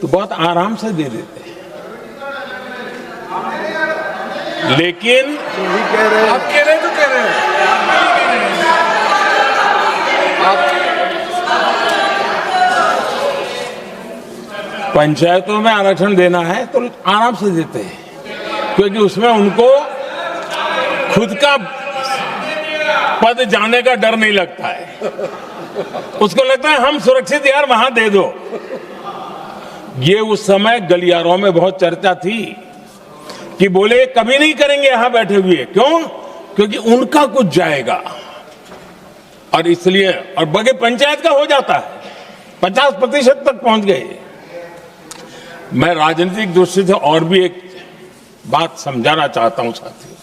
तो बहुत आराम से दे देते हैं। लेकिन आप कह रहे हैं तो कह रहे हैं पंचायतों में आरक्षण देना है तो आराम से देते हैं, क्योंकि उसमें उनको खुद का पद जाने का डर नहीं लगता है। उसको लगता है हम सुरक्षित यार वहां दे दो। ये उस समय गलियारों में बहुत चर्चा थी कि बोले कभी नहीं करेंगे यहां बैठे हुए। क्यों? क्योंकि उनका कुछ जाएगा। और इसलिए और बगे पंचायत का हो जाता है, 50% तक पहुंच गए। मैं राजनीतिक दृष्टि से और भी एक बात समझाना चाहता हूं साथियों।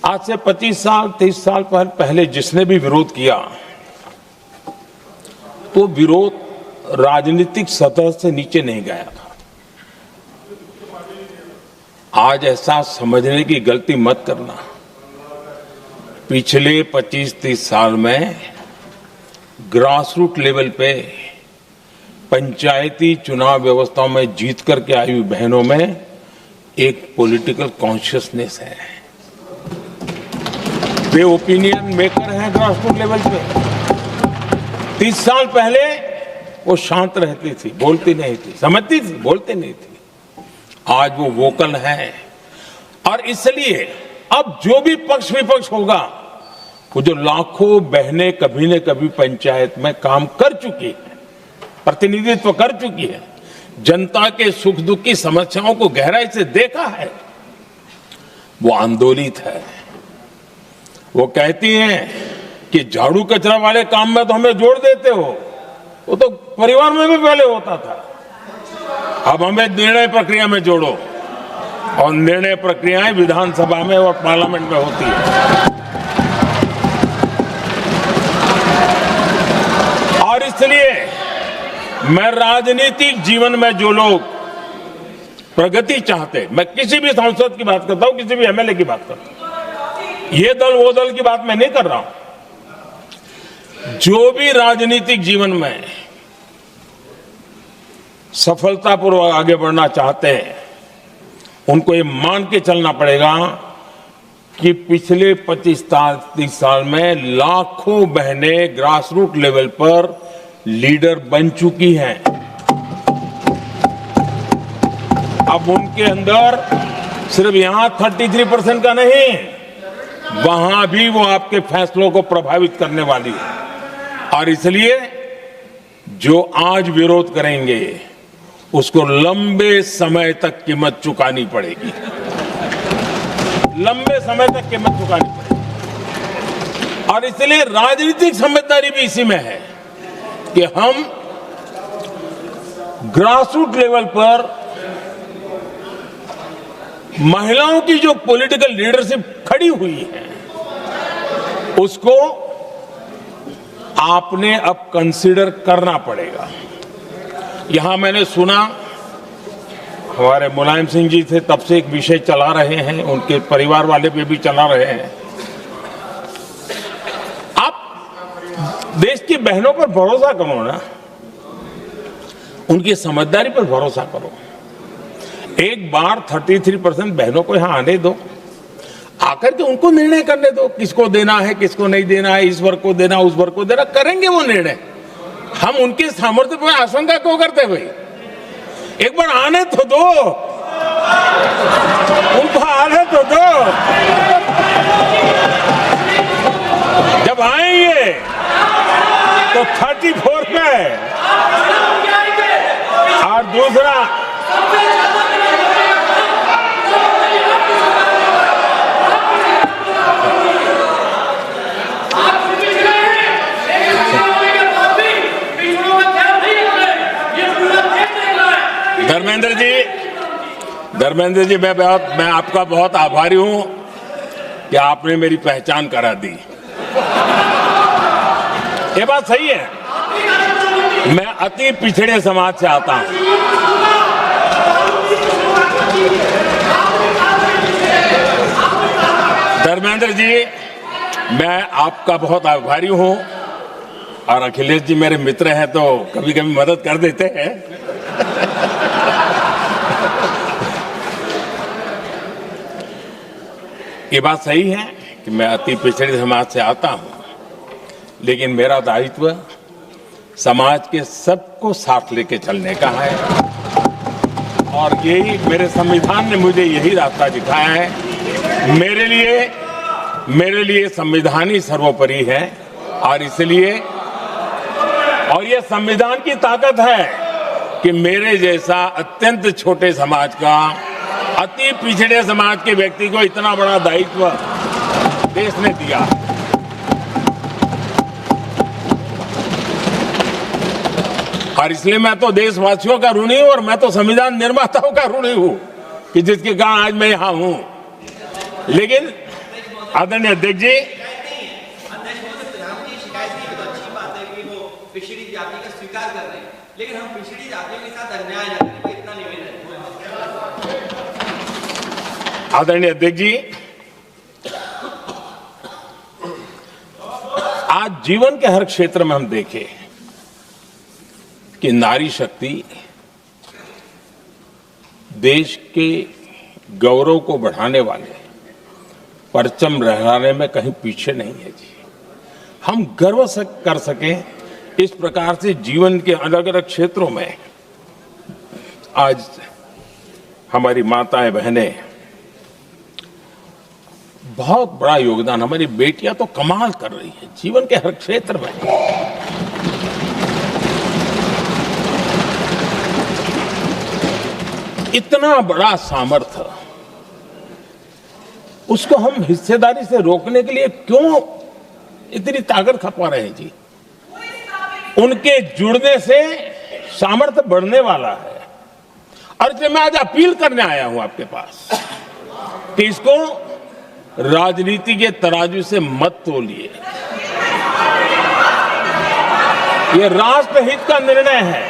आज से 25 साल 30 साल पहले जिसने भी विरोध किया तो विरोध राजनीतिक सतह से नीचे नहीं गया था। आज ऐसा समझने की गलती मत करना। पिछले 25-30 साल में ग्रास रूट लेवल पे पंचायती चुनाव व्यवस्थाओं में जीत करके आई हुई बहनों में एक पॉलिटिकल कॉन्शियसनेस है। वे ओपिनियन मेकर हैं ग्रास रूट लेवल पे। 30 साल पहले वो शांत रहती थी, बोलती नहीं थी, समझती थी, बोलती नहीं थी। आज वो वोकल है। और इसलिए अब जो भी पक्ष विपक्ष होगा, वो जो लाखों बहनें कभी न कभी पंचायत में काम कर चुकी है, प्रतिनिधित्व कर चुकी है, जनता के सुख दुख की समस्याओं को गहराई से देखा है, वो आंदोलित है। वो कहती हैं कि झाड़ू कचरा वाले काम में तो हमें जोड़ देते हो, वो तो परिवार में भी पहले होता था। अब हमें निर्णय प्रक्रिया में जोड़ो। और निर्णय प्रक्रियाएं विधानसभा में और पार्लियामेंट में होती है। और इसलिए मैं राजनीतिक जीवन में जो लोग प्रगति चाहते, मैं किसी भी सांसद की बात करता हूं, किसी भी एमएलए की बात करता हूं, ये दल वो दल की बात मैं नहीं कर रहा हूं। जो भी राजनीतिक जीवन में सफलतापूर्वक आगे बढ़ना चाहते हैं, उनको ये मान के चलना पड़ेगा कि पिछले 25-30 साल में लाखों बहनें ग्रास रूट लेवल पर लीडर बन चुकी हैं। अब उनके अंदर सिर्फ यहां 33% का नहीं, वहां भी वो आपके फैसलों को प्रभावित करने वाली है। और इसलिए जो आज विरोध करेंगे उसको लंबे समय तक कीमत चुकानी पड़ेगी। लंबे समय तक कीमत चुकानी पड़ेगी। और इसलिए राजनीतिक समझदारी भी इसी में है कि हम ग्रास रूट लेवल पर महिलाओं की जो पॉलिटिकल लीडरशिप खड़ी हुई है, उसको आपने अब कंसीडर करना पड़ेगा। यहां मैंने सुना हमारे मुलायम सिंह जी थे, तब से एक विषय चला रहे हैं, उनके परिवार वाले पे भी चला रहे हैं। आप देश की बहनों पर भरोसा करो ना, उनकी समझदारी पर भरोसा करो। एक बार 33% बहनों को यहां आने दो, आकर के उनको निर्णय करने दो, किसको देना है, किसको नहीं देना है, इस वर्ग को देना, उस वर्ग को देना, करेंगे वो निर्णय। हम उनके सामर्थ्य पर आशंका क्यों करते भाई? एक बार आने तो दो, उनको आने तो दो। जब आएंगे तो 34 पे और दूसरा धर्मेंद्र जी, मैं आपका बहुत आभारी हूं कि आपने मेरी पहचान करा दी। ये बात सही है, मैं अति पिछड़े समाज से आता हूं। धर्मेंद्र जी, मैं आपका बहुत आभारी हूं और अखिलेश जी मेरे मित्र हैं तो कभी कभी मदद कर देते हैं। ये बात सही है कि मैं अति पिछड़े समाज से आता हूं, लेकिन मेरा दायित्व समाज के सबको साथ लेके चलने का है और यही मेरे संविधान ने मुझे यही रास्ता दिखाया है। मेरे लिए संविधान ही सर्वोपरि है और इसलिए और ये संविधान की ताकत है कि मेरे जैसा अत्यंत छोटे समाज का, अति पिछड़े समाज के व्यक्ति को इतना बड़ा दायित्व देश ने दिया। और इसलिए मैं तो देशवासियों का ऋणी हूं और मैं तो संविधान निर्माताओं का ऋणी हूं कि जिसके कारण आज मैं यहां हूं। लेकिन आदरणीय अध्यक्ष जी, पिछड़ी जाति का स्वीकार कर रहे हैं, लेकिन हम पिछड़ी जातियों के साथ अन्याय न करें, ये इतना निवेदन है। आदरणीय अध्यक्ष जी, आज जीवन के हर क्षेत्र में हम देखें कि नारी शक्ति देश के गौरव को बढ़ाने वाले परचम लहराने में कहीं पीछे नहीं है जी। हम गर्व से कर सकें इस प्रकार से जीवन के अलग अलग क्षेत्रों में आज हमारी माताएं बहनें बहुत बड़ा योगदान, हमारी बेटियां तो कमाल कर रही हैं जीवन के हर क्षेत्र में। इतना बड़ा सामर्थ्य, उसको हम हिस्सेदारी से रोकने के लिए क्यों इतनी ताकत खपा रहे हैं जी? उनके जुड़ने से सामर्थ्य बढ़ने वाला है। और इसलिए मैं आज अपील करने आया हूं आपके पास कि इसको राजनीति के तराजू से मत तोलिए। ये राष्ट्रहित का निर्णय है।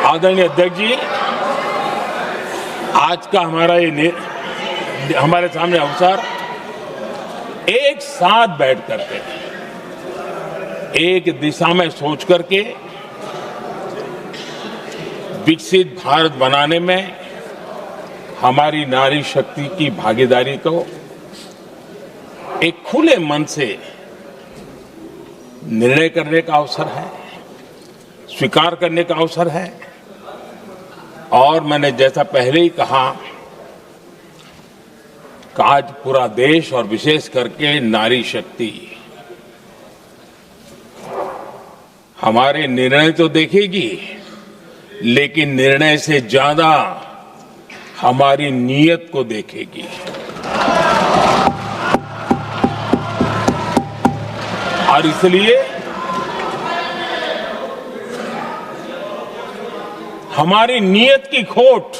आदरणीय अध्यक्ष जी, आज का हमारे सामने अवसर एक साथ बैठ करके एक दिशा में सोच करके विकसित भारत बनाने में हमारी नारी शक्ति की भागीदारी को एक खुले मन से निर्णय करने का अवसर है, स्वीकार करने का अवसर है। और मैंने जैसा पहले ही कहा कि आज पूरा देश और विशेष करके नारी शक्ति हमारे निर्णय तो देखेगी, लेकिन निर्णय से ज्यादा हमारी नीयत को देखेगी। और इसलिए हमारी नीयत की खोट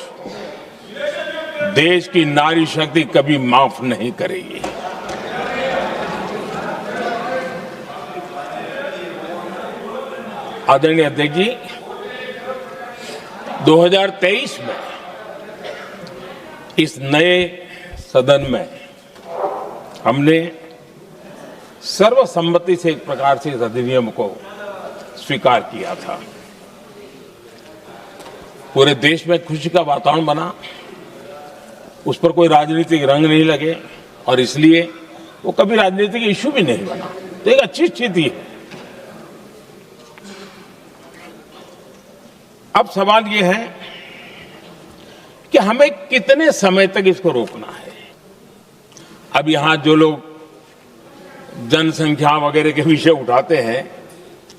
देश की नारी शक्ति कभी माफ नहीं करेगी। आदरणीय अध्यक्ष जी, 2023 में इस नए सदन में हमने सर्वसम्मति से एक प्रकार से इस अधिनियम को स्वीकार किया था। पूरे देश में खुशी का वातावरण बना, उस पर कोई राजनीतिक रंग नहीं लगे और इसलिए वो कभी राजनीतिक इश्यू भी नहीं बना। तो एक अच्छी स्थिति है। अब सवाल ये है कि हमें कितने समय तक इसको रोकना है। अब यहां जो लोग जनसंख्या वगैरह के विषय उठाते हैं,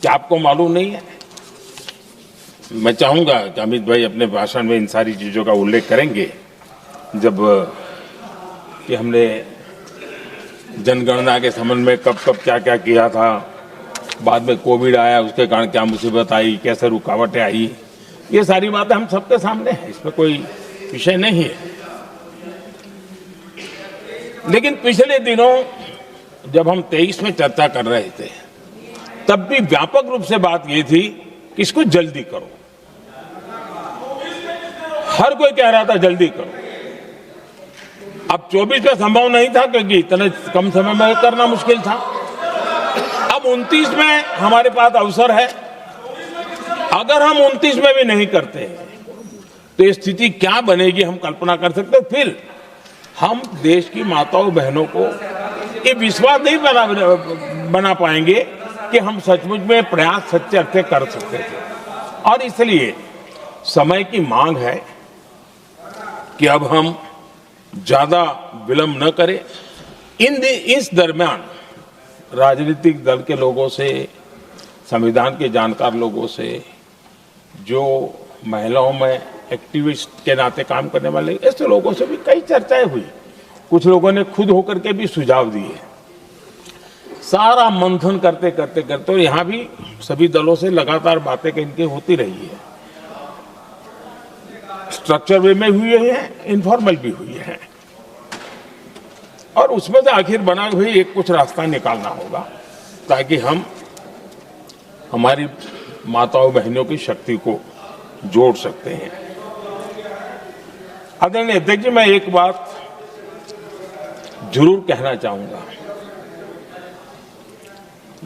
क्या आपको मालूम नहीं है? मैं चाहूंगा कि अमित भाई अपने भाषण में इन सारी चीजों का उल्लेख करेंगे, जब कि हमने जनगणना के संबंध में कब कब क्या क्या किया था, बाद में कोविड आया, उसके कारण क्या मुसीबत आई, कैसे रुकावटें आई, ये सारी बातें हम सबके सामने हैं, इसमें कोई विषय नहीं है। लेकिन पिछले दिनों जब हम 23 में चर्चा कर रहे थे, तब भी व्यापक रूप से बात ये थी कि इसको जल्दी करो। हर कोई कह रहा था जल्दी करो। अब 24 में संभव नहीं था क्योंकि इतने कम समय में करना मुश्किल था। अब 29 में हमारे पास अवसर है। अगर हम 29 में भी नहीं करते तो ये स्थिति क्या बनेगी हम कल्पना कर सकते हैं। फिर हम देश की माताओं बहनों को ये विश्वास नहीं बना पाएंगे कि हम सचमुच में प्रयास सच्चे अर्थ कर सकते थे। और इसलिए समय की मांग है कि अब हम ज्यादा विलंब न करें। इस दरमियान राजनीतिक दल के लोगों से, संविधान के जानकार लोगों से, जो महिलाओं में एक्टिविस्ट के नाते काम करने वाले ऐसे लोगों से भी कई चर्चाएं हुई। कुछ लोगों ने खुद होकर के भी सुझाव दिए। सारा मंथन करते करते करते और यहाँ भी सभी दलों से लगातार बातें इनकी होती रही है। स्ट्रक्चर वे में हुई है, इनफॉर्मल भी हुई है, और उसमें से आखिर बना हुई एक कुछ रास्ता निकालना होगा ताकि हम हमारी माताओं बहनों की शक्ति को जोड़ सकते हैं। आदरणीय अध्यक्ष जी, मैं एक बात जरूर कहना चाहूंगा।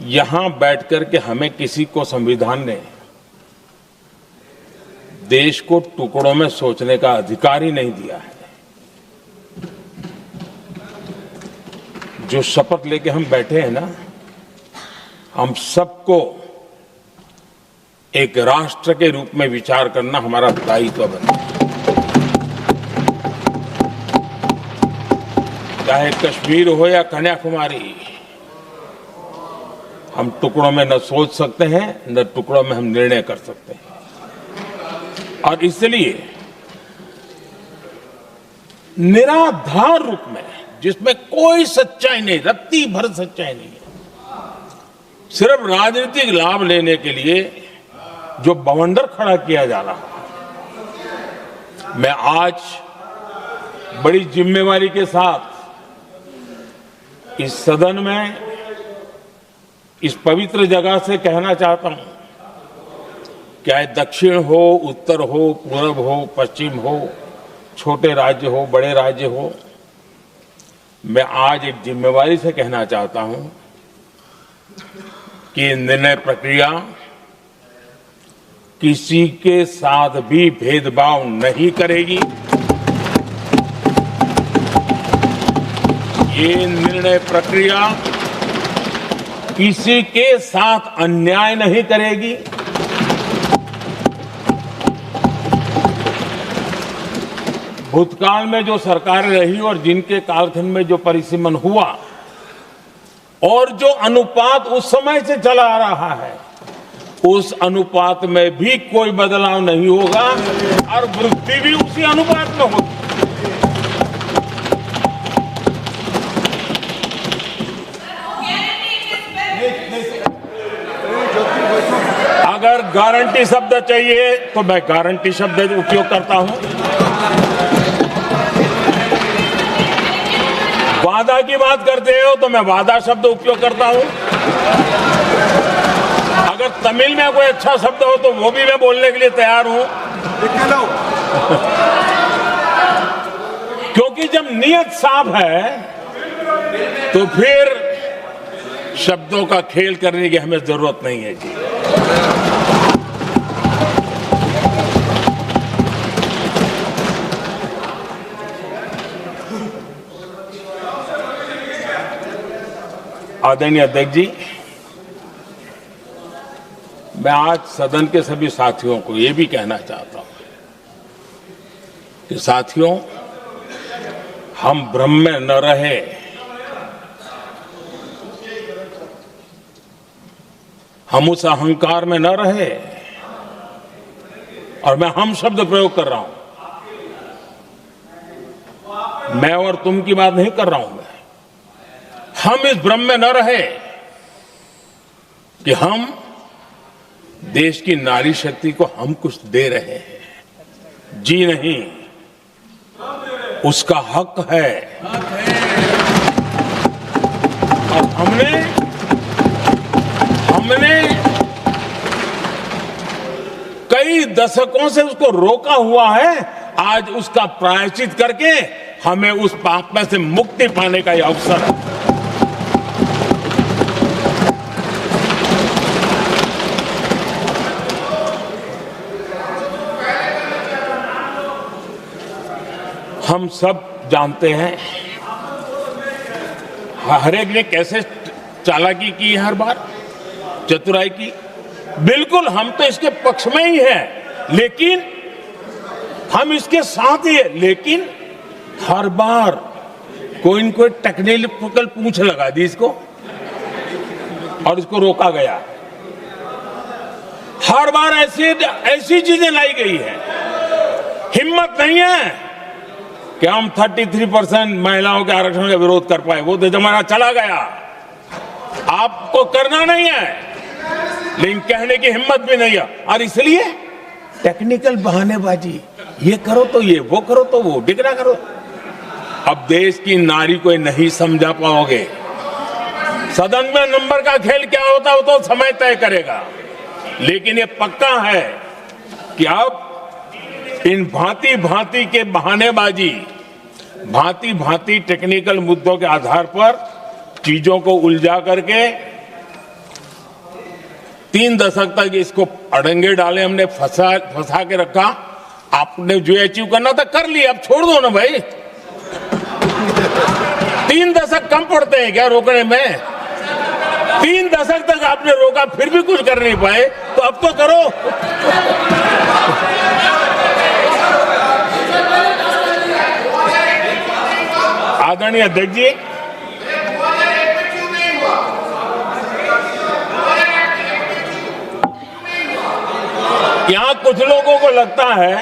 यहां बैठकर के हमें किसी को संविधान ने देश को टुकड़ों में सोचने का अधिकार ही नहीं दिया है। जो शपथ लेके हम बैठे हैं ना, हम सबको एक राष्ट्र के रूप में विचार करना हमारा दायित्व बनता है। चाहे कश्मीर हो या कन्याकुमारी, हम टुकड़ों में न सोच सकते हैं न टुकड़ों में हम निर्णय कर सकते हैं। और इसलिए निराधार रूप में, जिसमें कोई सच्चाई नहीं, रत्ती भर सच्चाई नहीं है, सिर्फ राजनीतिक लाभ लेने के लिए जो बवंडर खड़ा किया जा रहा है, मैं आज बड़ी जिम्मेवारी के साथ इस सदन में, इस पवित्र जगह से कहना चाहता हूं, चाहे दक्षिण हो, उत्तर हो, पूर्व हो, पश्चिम हो, छोटे राज्य हो, बड़े राज्य हो, मैं आज एक जिम्मेवारी से कहना चाहता हूं कि निर्णय प्रक्रिया किसी के साथ भी भेदभाव नहीं करेगी। ये निर्णय प्रक्रिया किसी के साथ अन्याय नहीं करेगी। भूतकाल में जो सरकारें रही और जिनके कालखंड में जो परिसीमन हुआ और जो अनुपात उस समय से चला आ रहा है, उस अनुपात में भी कोई बदलाव नहीं होगा और वृद्धि भी उसी अनुपात में होगी। अगर गारंटी शब्द चाहिए तो मैं गारंटी शब्द उपयोग करता हूं। वादा की बात करते हो तो मैं वादा शब्द उपयोग करता हूं। अगर तमिल में कोई अच्छा शब्द हो तो वो भी मैं बोलने के लिए तैयार हूं। क्योंकि जब नियत साफ है तो फिर शब्दों का खेल करने की हमें जरूरत नहीं है जी। आदरणीय अध्यक्ष जी, मैं आज सदन के सभी साथियों को ये भी कहना चाहता हूं कि साथियों, हम भ्रम में न रहे। हम उस अहंकार में न रहे। और मैं हम शब्द प्रयोग कर रहा हूं, मैं और तुम की बात नहीं कर रहा हूं। मैं हम इस भ्रम में न रहे कि हम देश की नारी शक्ति को हम कुछ दे रहे हैं। जी नहीं, उसका हक है। और हमने कई दशकों से उसको रोका हुआ है। आज उसका प्रायश्चित करके हमें उस पाप में से मुक्ति पाने का यह अवसर है। हम सब जानते हैं हर एक ने कैसे चालाकी की हर बार, चतुराई की। बिल्कुल हम तो इसके पक्ष में ही हैं, लेकिन हम इसके साथ ही है, लेकिन हर बार कोई न कोई टेक्निकल पूंछ लगा दी इसको और इसको रोका गया। हर बार ऐसी चीजें लाई गई है। हिम्मत नहीं है कि हम 33% महिलाओं के आरक्षण का विरोध कर पाए, वो तो जमाना चला गया। आपको करना नहीं है, लेकिन कहने की हिम्मत भी नहीं है। और इसलिए टेक्निकल बहानेबाजी, ये करो तो ये, वो करो तो वो, डिगरा करो। अब देश की नारी को नहीं समझा पाओगे। सदन में नंबर का खेल क्या होता है वो तो समय तय करेगा, लेकिन ये पक्का है कि अब इन भांति भांति के बहानेबाजी, भांति भांति टेक्निकल मुद्दों के आधार पर चीजों को उलझा करके 3 दशक तक इसको अड़ंगे डाले, हमने फंसा के रखा। आपने जो अचीव करना था कर लिया, अब छोड़ दो ना भाई। 3 दशक कम पड़ते हैं क्या रोकने में? 3 दशक तक आपने रोका, फिर भी कुछ कर नहीं पाए, तो अब तो करो। आदरणीय अध्यक्ष जी, यहां कुछ लोगों को लगता है,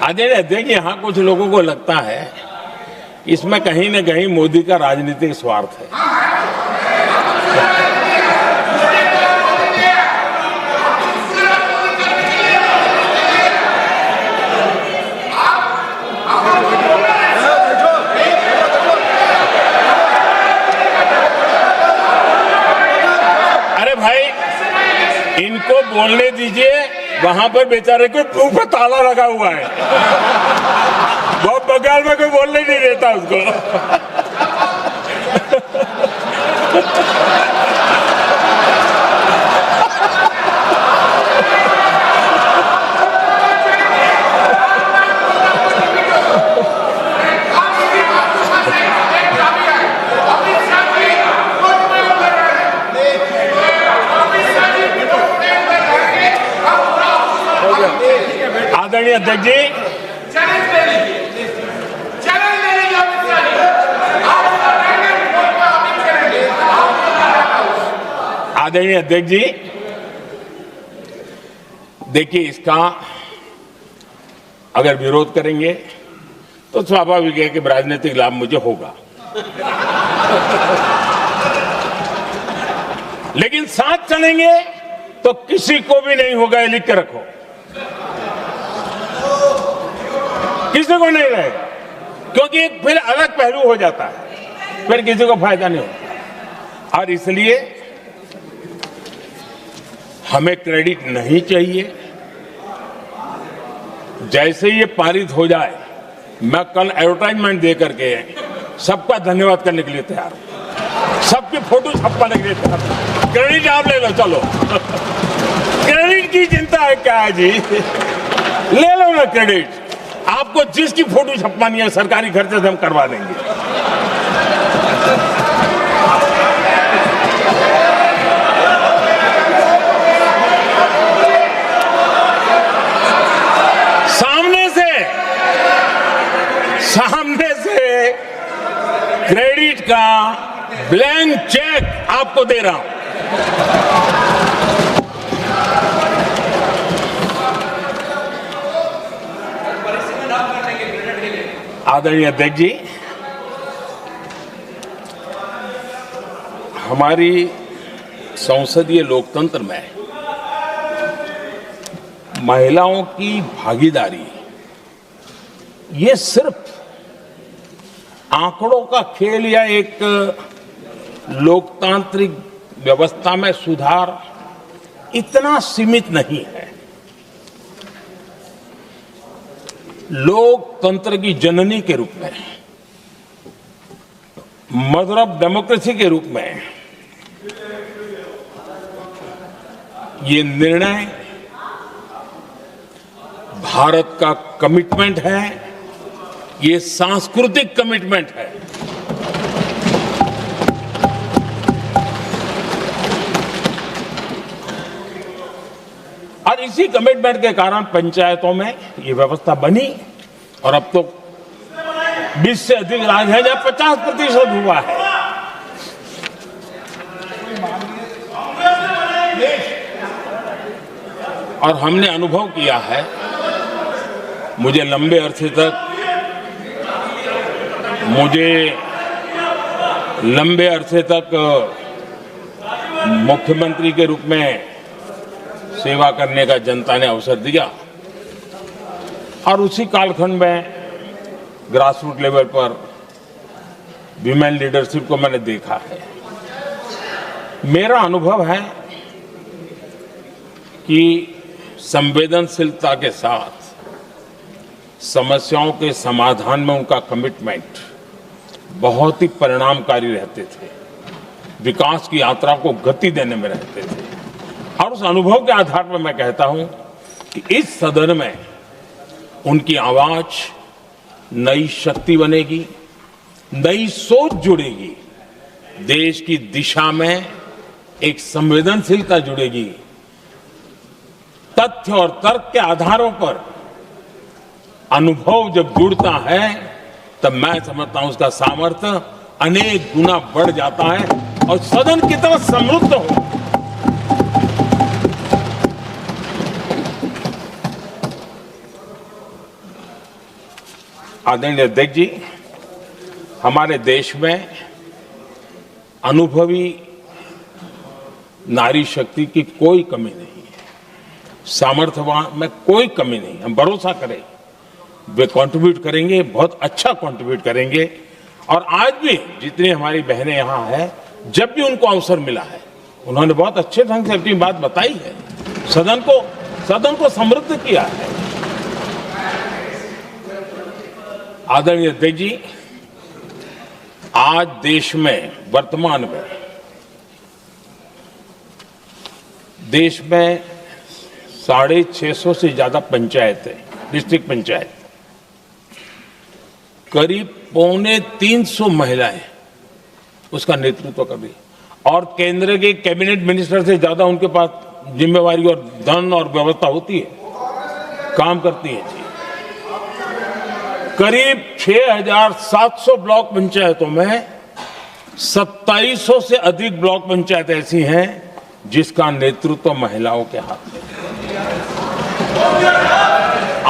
आदरणीय अध्यक्ष, यहां कुछ लोगों को लगता है इसमें कहीं न कहीं मोदी का राजनीतिक स्वार्थ है। इनको बोलने दीजिए, वहां पर बेचारे को मुंह पे ताला लगा हुआ है, वो बगल में कोई बोलने नहीं देता उसको। आदरणीय अध्यक्ष जी, आदरणीय अध्यक्ष जी, देखिए इसका अगर विरोध करेंगे तो स्वाभाविक है कि राजनीतिक लाभ मुझे होगा, लेकिन साथ चलेंगे तो किसी को भी नहीं होगा, ये लिख के रखो। किसी को नहीं रहेगा, क्योंकि फिर अलग पहलू हो जाता है, फिर किसी को फायदा नहीं होता। और इसलिए हमें क्रेडिट नहीं चाहिए। जैसे ये पारित हो जाए, मैं कल एडवर्टाइजमेंट दे करके सबका धन्यवाद करने के लिए तैयार हूं, सबकी फोटो छपवाने के लिए तैयार हूं। क्रेडिट आप ले लो, चलो। क्रेडिट की चिंता है क्या है जी, ले लो ना क्रेडिट। आपको जिसकी फोटो छपवानी है सरकारी खर्चे से हम करवा देंगे। सामने से क्रेडिट का ब्लैंक चेक आपको दे रहा हूं। आदरणीय अध्यक्ष जी, हमारी संसदीय लोकतंत्र में महिलाओं की भागीदारी ये सिर्फ आंकड़ों का खेल या एक लोकतांत्रिक व्यवस्था में सुधार इतना सीमित नहीं है। लोकतंत्र की जननी के रूप में, मदर ऑफ डेमोक्रेसी के रूप में ये निर्णय भारत का कमिटमेंट है, ये सांस्कृतिक कमिटमेंट है। और इसी कमिटमेंट के कारण पंचायतों में ये व्यवस्था बनी और अब तो 20 से अधिक राज्य है जहां 50% हुआ है। और हमने अनुभव किया है, मुझे लंबे अरसे तक मुख्यमंत्री के रूप में सेवा करने का जनता ने अवसर दिया और उसी कालखंड में ग्रासरूट लेवल पर विमेन लीडरशिप को मैंने देखा है। मेरा अनुभव है कि संवेदनशीलता के साथ समस्याओं के समाधान में उनका कमिटमेंट बहुत ही परिणामकारी रहते थे, विकास की यात्रा को गति देने में रहते थे। और उस अनुभव के आधार पर मैं कहता हूं कि इस सदन में उनकी आवाज नई शक्ति बनेगी, नई सोच जुड़ेगी, देश की दिशा में एक संवेदनशीलता जुड़ेगी। तथ्य और तर्क के आधारों पर अनुभव जब जुड़ता है तब मैं समझता हूं उसका सामर्थ्य अनेक गुना बढ़ जाता है और सदन कितना समृद्ध हो। आदरणीय अध्यक्ष जी, हमारे देश में अनुभवी नारी शक्ति की कोई कमी नहीं है, सामर्थ्यवान में कोई कमी नहीं। हम भरोसा करें वे कंट्रीब्यूट करेंगे, बहुत अच्छा कंट्रीब्यूट करेंगे। और आज भी जितनी हमारी बहनें यहाँ हैं, जब भी उनको अवसर मिला है उन्होंने बहुत अच्छे ढंग से अपनी बात बताई है, सदन को समृद्ध किया है। आदरणीय अध्यक्ष जी, आज देश में वर्तमान में देश में 650 से ज्यादा पंचायतें, डिस्ट्रिक्ट पंचायत, करीब 250 महिलाएं उसका नेतृत्व कर रही और केंद्र के कैबिनेट मिनिस्टर से ज्यादा उनके पास जिम्मेवारी और धन और व्यवस्था होती है, काम करती है जी। करीब 6,700 ब्लॉक पंचायतों में 2700 से अधिक ब्लॉक पंचायत ऐसी हैं जिसका नेतृत्व महिलाओं के हाथ में है।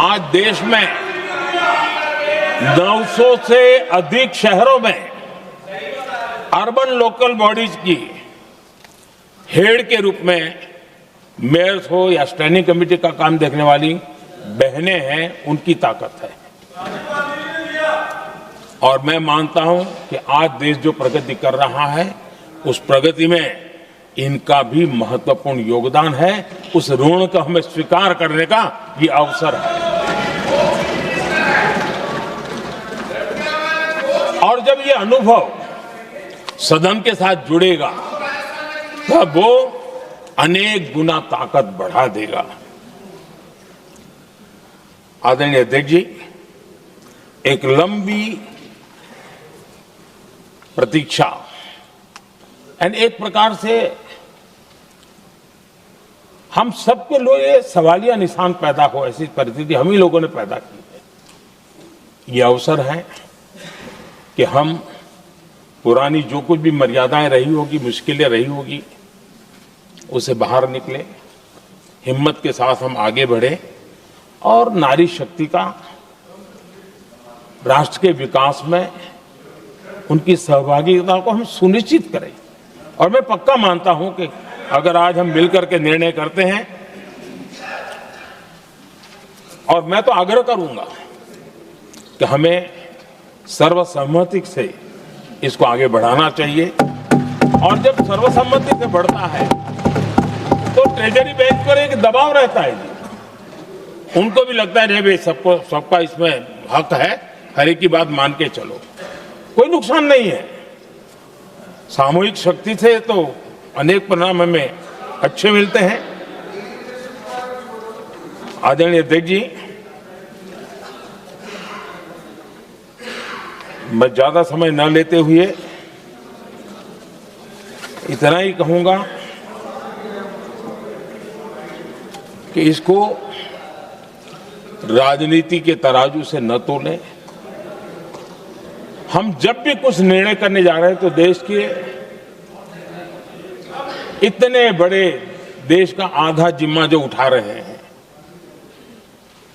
आज देश में 900 से अधिक शहरों में अर्बन लोकल बॉडीज की हेड के रूप में मेयर्स हो या स्टैंडिंग कमेटी का काम देखने वाली बहनें हैं, उनकी ताकत है। और मैं मानता हूं कि आज देश जो प्रगति कर रहा है उस प्रगति में इनका भी महत्वपूर्ण योगदान है। उस ऋण को हमें स्वीकार करने का ये अवसर है। और जब ये अनुभव सदन के साथ जुड़ेगा तब वो अनेक गुना ताकत बढ़ा देगा। आदरणीय अध्यक्ष जी, एक लंबी प्रतीक्षा एंड एक प्रकार से हम सबके लिए सवालिया निशान पैदा हो, ऐसी परिस्थिति हम ही लोगों ने पैदा की है। ये अवसर है कि हम पुरानी जो कुछ भी मर्यादाएं रही होगी, मुश्किलें रही होगी, उसे बाहर निकले, हिम्मत के साथ हम आगे बढ़े और नारी शक्ति का राष्ट्र के विकास में उनकी सहभागिता को हम सुनिश्चित करें। और मैं पक्का मानता हूं कि अगर आज हम मिलकर के निर्णय करते हैं, और मैं तो आग्रह करूंगा कि हमें सर्वसम्मति से इसको आगे बढ़ाना चाहिए। और जब सर्वसम्मति से बढ़ता है तो ट्रेजरी बेंच पर एक दबाव रहता है जी, उनको भी लगता है भाई सबका इसमें हक है, हर एक की बात मान के चलो, कोई नुकसान नहीं है। सामूहिक शक्ति से तो अनेक परिणाम हमें अच्छे मिलते हैं। आदरणीय अध्यक्ष जी, मैं ज्यादा समय न लेते हुए इतना ही कहूंगा कि इसको राजनीति के तराजू से न तोलें। हम जब भी कुछ निर्णय करने जा रहे हैं तो देश के इतने बड़े देश का आधा जिम्मा जो उठा रहे हैं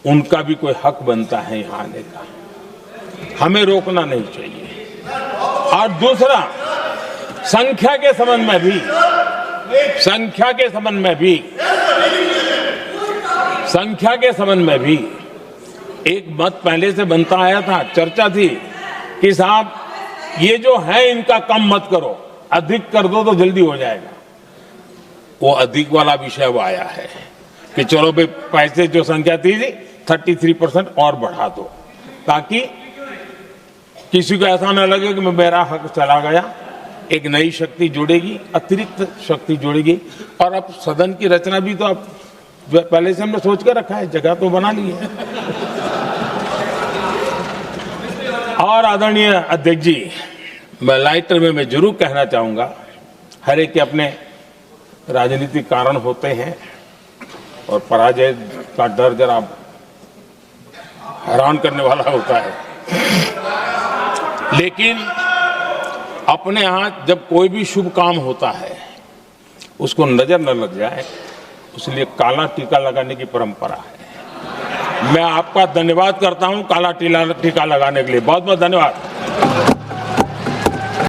उनका भी कोई हक बनता है यहां आने का, हमें रोकना नहीं चाहिए। और दूसरा, संख्या के संबंध में भी एक मत पहले से बनता आया था, चर्चा थी कि साहब ये जो है इनका कम मत करो, अधिक कर दो तो जल्दी हो जाएगा। वो अधिक वाला विषय वो आया है कि चलो भाई पैसे जो संख्या थी 33% और बढ़ा दो, ताकि किसी को ऐसा न लगे कि मेरा हक चला गया। एक नई शक्ति जुड़ेगी, अतिरिक्त शक्ति जुड़ेगी। और अब सदन की रचना भी तो अब पहले से हमने सोच के रखा है, जगह तो बना ली है। और आदरणीय अध्यक्ष जी, मैं लाइटर में मैं जरूर कहना चाहूंगा, हर एक के अपने राजनीतिक कारण होते हैं और पराजय का डर जरा हैरान करने वाला होता है, लेकिन अपने यहाँ जब कोई भी शुभ काम होता है उसको नजर न लग जाए, इसलिए काला टीका लगाने की परंपरा है। मैं आपका धन्यवाद करता हूं काला टीका लगाने के लिए। बहुत बहुत धन्यवाद।